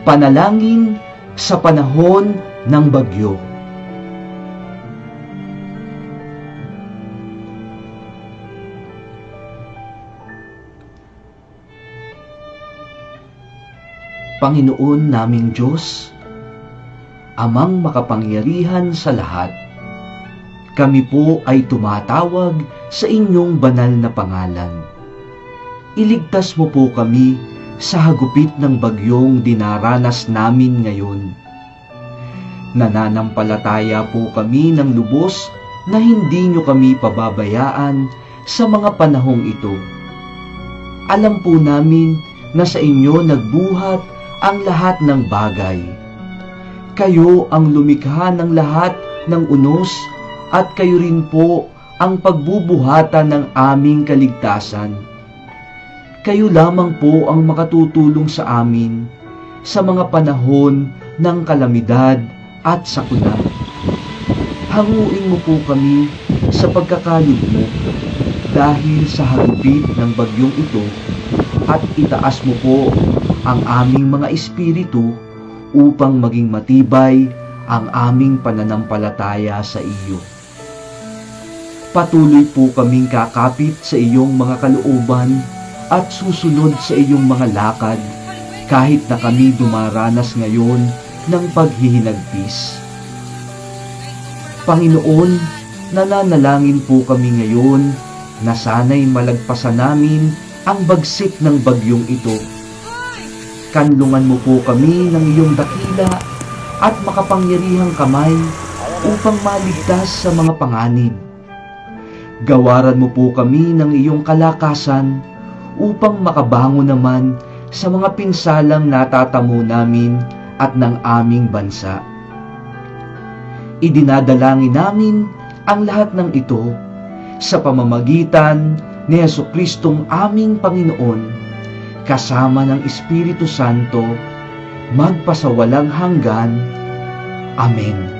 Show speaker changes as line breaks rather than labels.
Panalangin sa panahon ng bagyo. Panginoon naming Diyos, Amang makapangyarihan sa lahat, kami po ay tumatawag sa inyong banal na pangalan. Iligtas mo po kami sa hagupit ng bagyong dinaranas namin ngayon. Nananampalataya po kami ng lubos na hindi nyo kami pababayaan sa mga panahong ito. Alam po namin na sa inyo nagbuhat ang lahat ng bagay. Kayo ang lumikha ng lahat ng unos at kayo rin po ang pagbubuhatan ng aming kaligtasan. Kayo lamang po ang makatutulong sa amin sa mga panahon ng kalamidad at sakuna. Hanguin mo po kami sa pagkakalugmok dahil sa hagupit ng bagyong ito at itaas mo po ang aming mga espiritu upang maging matibay ang aming pananampalataya sa iyo. Patuloy po kaming kakapit sa iyong mga kalooban at susunod sa iyong mga lakad kahit na kami dumaranas ngayon ng paghihinagpis. Panginoon, nananalangin po kami ngayon na sana'y malagpasan namin ang bagsik ng bagyong ito. Kanlungan mo po kami ng iyong dakila at makapangyarihang kamay upang maligtas sa mga panganib. Gawaran mo po kami ng iyong kalakasan upang makabangon naman sa mga pinsalang natatamo namin at ng aming bansa. Idinadalangin namin ang lahat ng ito sa pamamagitan ni Jesucristong aming Panginoon, kasama ng Espiritu Santo, magpasawalang hanggan. Amen.